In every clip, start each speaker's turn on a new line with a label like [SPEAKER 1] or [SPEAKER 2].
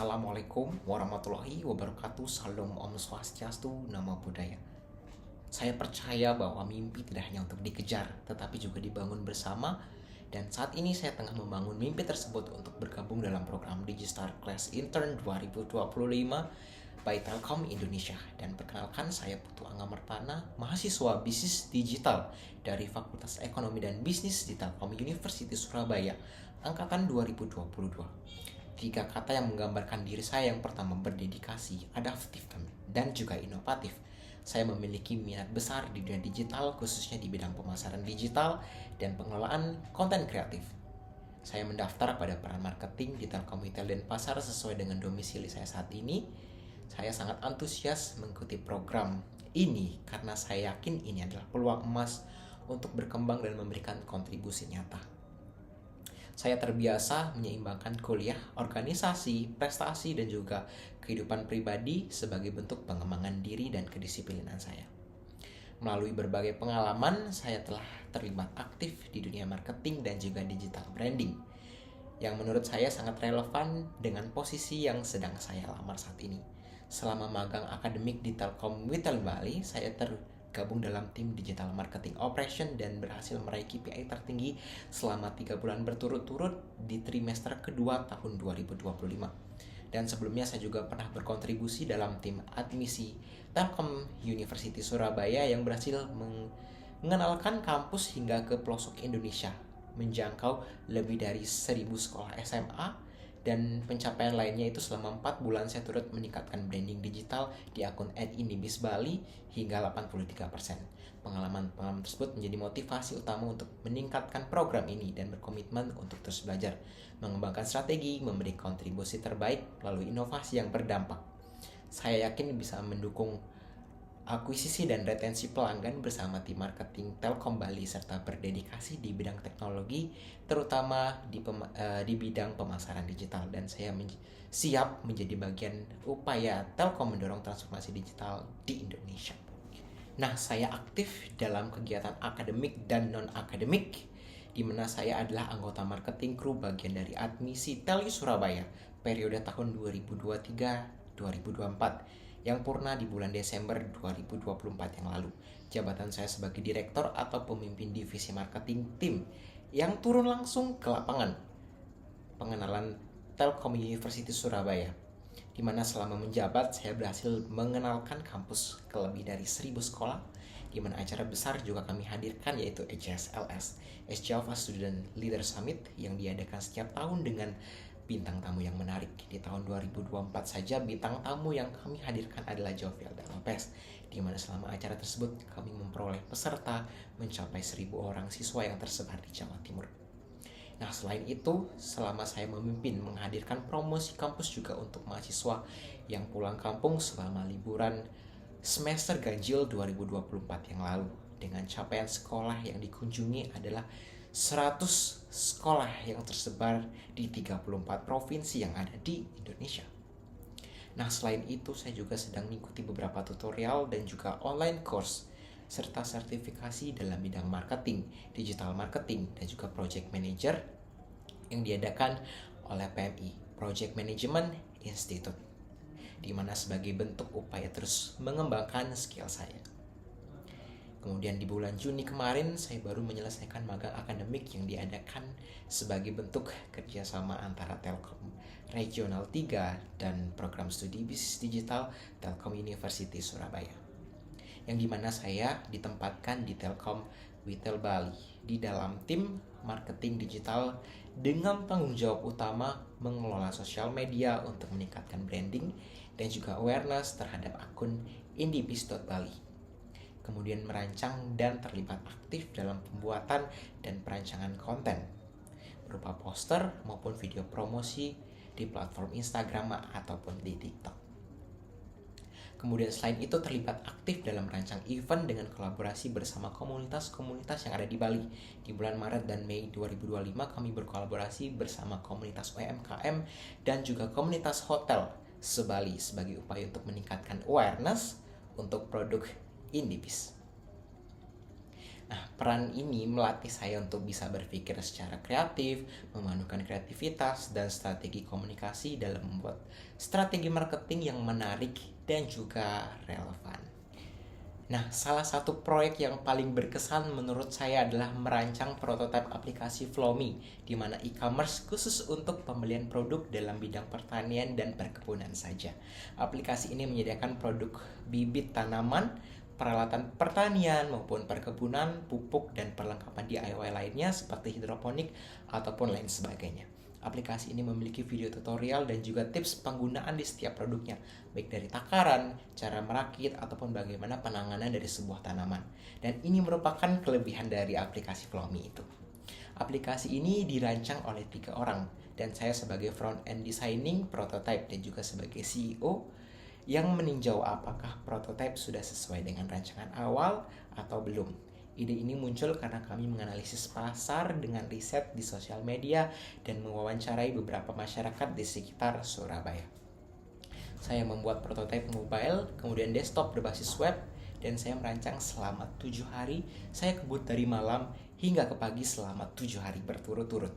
[SPEAKER 1] Assalamualaikum warahmatullahi wabarakatuh. Salam Om Swastiastu, Namo Buddhaya. Saya percaya bahwa mimpi tidak hanya untuk dikejar, tetapi juga dibangun bersama. Dan saat ini saya tengah membangun mimpi tersebut untuk bergabung dalam program Digistar Class Intern 2025 by Telkom Indonesia. Dan perkenalkan, saya Putu Angga Mertana, mahasiswa bisnis digital dari Fakultas Ekonomi dan Bisnis di Telkom University Surabaya, angkatan 2022. Tiga kata yang menggambarkan diri saya: yang pertama, berdedikasi, adaptif, dan juga inovatif. Saya memiliki minat besar di dunia digital, khususnya di bidang pemasaran digital dan pengelolaan konten kreatif. Saya mendaftar pada peran marketing di Telkom Retail Denpasar sesuai dengan domisili saya saat ini. Saya sangat antusias mengikuti program ini karena saya yakin ini adalah peluang emas untuk berkembang dan memberikan kontribusi nyata. Saya terbiasa menyeimbangkan kuliah, organisasi, prestasi, dan juga kehidupan pribadi sebagai bentuk pengembangan diri dan kedisiplinan saya. Melalui berbagai pengalaman, saya telah terlibat aktif di dunia marketing dan juga digital branding, yang menurut saya sangat relevan dengan posisi yang sedang saya lamar saat ini. Selama magang akademik di Telkom Retail Bali, saya tergabung dalam tim Digital Marketing Operation dan berhasil meraih KPI tertinggi selama 3 bulan berturut-turut di trimester kedua tahun 2025. Dan sebelumnya saya juga pernah berkontribusi dalam tim admisi Telkom University Surabaya yang berhasil mengenalkan kampus hingga ke pelosok Indonesia, menjangkau lebih dari 1000 sekolah SMA. Dan pencapaian lainnya itu selama 4 bulan saya turut meningkatkan branding digital di akun @indibis Bali hingga 83%. Pengalaman tersebut menjadi motivasi utama untuk meningkatkan program ini dan berkomitmen untuk terus belajar, mengembangkan strategi, memberi kontribusi terbaik melalui inovasi yang berdampak. Saya yakin bisa mendukung akuisisi dan retensi pelanggan bersama tim marketing Telkom Bali serta berdedikasi di bidang teknologi, terutama di bidang pemasaran digital. Dan saya siap menjadi bagian upaya Telkom mendorong transformasi digital di Indonesia. Nah, saya aktif dalam kegiatan akademik dan non-akademik, di mana saya adalah anggota marketing kru bagian dari admisi Telu Surabaya periode tahun 2023-2024 yang purna di bulan Desember 2024 yang lalu. Jabatan saya sebagai direktur atau pemimpin divisi marketing tim yang turun langsung ke lapangan pengenalan Telkom University Surabaya, di mana selama menjabat saya berhasil mengenalkan kampus ke lebih dari 1000 sekolah, di mana acara besar juga kami hadirkan, yaitu HSLS, Java Student Leader Summit, yang diadakan setiap tahun dengan bintang tamu yang menarik. Di tahun 2024 saja bintang tamu yang kami hadirkan adalah Jovialda Lopez, di mana selama acara tersebut kami memperoleh peserta mencapai 1000 orang siswa yang tersebar di Jawa Timur. Nah, selain itu, selama saya memimpin menghadirkan promosi kampus juga untuk mahasiswa yang pulang kampung selama liburan semester ganjil 2024 yang lalu, dengan capaian sekolah yang dikunjungi adalah 100 sekolah yang tersebar di 34 provinsi yang ada di Indonesia. Nah, selain itu saya juga sedang mengikuti beberapa tutorial dan juga online course serta sertifikasi dalam bidang marketing, digital marketing, dan juga project manager yang diadakan oleh PMI, Project Management Institute, di mana sebagai bentuk upaya terus mengembangkan skill saya. Kemudian di bulan Juni kemarin saya baru menyelesaikan magang akademik yang diadakan sebagai bentuk kerjasama antara Telkom Regional 3 dan program studi bisnis digital Telkom University Surabaya, yang dimana saya ditempatkan di Telkom Retail Bali di dalam tim marketing digital dengan tanggung jawab utama mengelola sosial media untuk meningkatkan branding dan juga awareness terhadap akun indibis.bali. Kemudian merancang dan terlibat aktif dalam pembuatan dan perancangan konten berupa poster maupun video promosi di platform Instagram ataupun di TikTok. Kemudian selain itu terlibat aktif dalam merancang event dengan kolaborasi bersama komunitas-komunitas yang ada di Bali. Di bulan Maret dan Mei 2025 kami berkolaborasi bersama komunitas UMKM dan juga komunitas hotel se-Bali sebagai upaya untuk meningkatkan awareness untuk produk Indibis. Nah, peran ini melatih saya untuk bisa berpikir secara kreatif, memadukan kreativitas dan strategi komunikasi dalam membuat strategi marketing yang menarik dan juga relevan. Nah, salah satu proyek yang paling berkesan menurut saya adalah merancang prototipe aplikasi Flomi, di mana e-commerce khusus untuk pembelian produk dalam bidang pertanian dan perkebunan saja. Aplikasi ini menyediakan produk bibit tanaman, peralatan pertanian maupun perkebunan, pupuk, dan perlengkapan DIY lainnya seperti hidroponik ataupun lain sebagainya. Aplikasi ini memiliki video tutorial dan juga tips penggunaan di setiap produknya, baik dari takaran, cara merakit, ataupun bagaimana penanganan dari sebuah tanaman. Dan ini merupakan kelebihan dari aplikasi Flomi itu. Aplikasi ini dirancang oleh 3 orang, dan saya sebagai front-end designing, prototype, dan juga sebagai CEO yang meninjau apakah prototipe sudah sesuai dengan rancangan awal atau belum. Ide ini muncul karena kami menganalisis pasar dengan riset di sosial media dan mewawancarai beberapa masyarakat di sekitar Surabaya. Saya membuat prototipe mobile, kemudian desktop berbasis web, dan saya merancang selama 7 hari. Saya kebut dari malam hingga ke pagi selama 7 hari berturut-turut.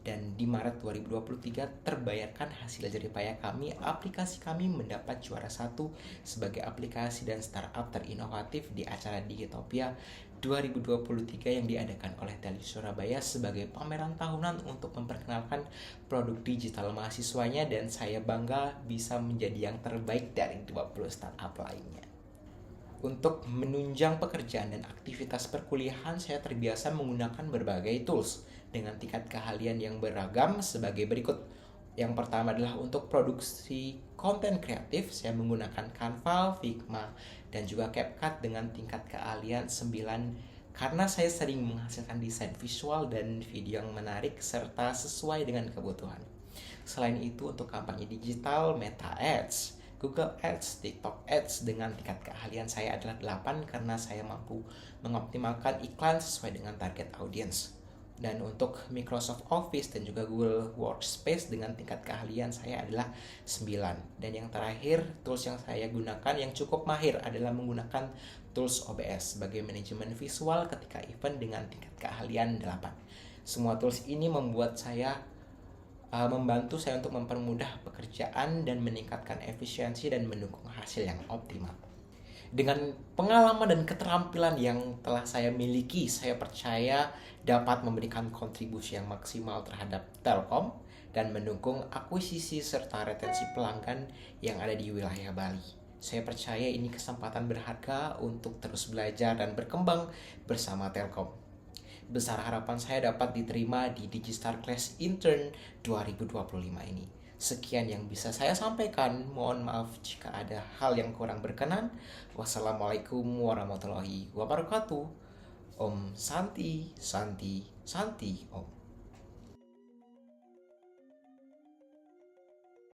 [SPEAKER 1] Dan di Maret 2023 terbayarkan hasil jerih payah kami. Aplikasi kami mendapat juara 1 sebagai aplikasi dan startup terinovatif di acara Digitopia 2023 yang diadakan oleh Teli Surabaya sebagai pameran tahunan untuk memperkenalkan produk digital mahasiswanya, dan saya bangga bisa menjadi yang terbaik dari 20 startup lainnya. Untuk menunjang pekerjaan dan aktivitas perkuliahan, saya terbiasa menggunakan berbagai tools dengan tingkat keahlian yang beragam sebagai berikut. Yang pertama adalah untuk produksi konten kreatif, saya menggunakan Canva, Figma, dan juga CapCut dengan tingkat keahlian 9 karena saya sering menghasilkan desain visual dan video yang menarik serta sesuai dengan kebutuhan. Selain itu, untuk kampanye digital, Meta Ads, Google Ads, TikTok Ads dengan tingkat keahlian saya adalah 8 karena saya mampu mengoptimalkan iklan sesuai dengan target audiens. Dan untuk Microsoft Office dan juga Google Workspace dengan tingkat keahlian saya adalah 9. Dan yang terakhir, tools yang saya gunakan yang cukup mahir adalah menggunakan tools OBS sebagai manajemen visual ketika event dengan tingkat keahlian 8. Semua tools ini membantu saya untuk mempermudah pekerjaan dan meningkatkan efisiensi dan mendukung hasil yang optimal. Dengan pengalaman dan keterampilan yang telah saya miliki, saya percaya dapat memberikan kontribusi yang maksimal terhadap Telkom dan mendukung akuisisi serta retensi pelanggan yang ada di wilayah Bali. Saya percaya ini kesempatan berharga untuk terus belajar dan berkembang bersama Telkom. Besar harapan saya dapat diterima di Digistar Class Intern 2025 ini. Sekian yang bisa saya sampaikan. Mohon maaf jika ada hal yang kurang berkenan. Wassalamualaikum warahmatullahi wabarakatuh. Om Santi, Santi, Santi, Om.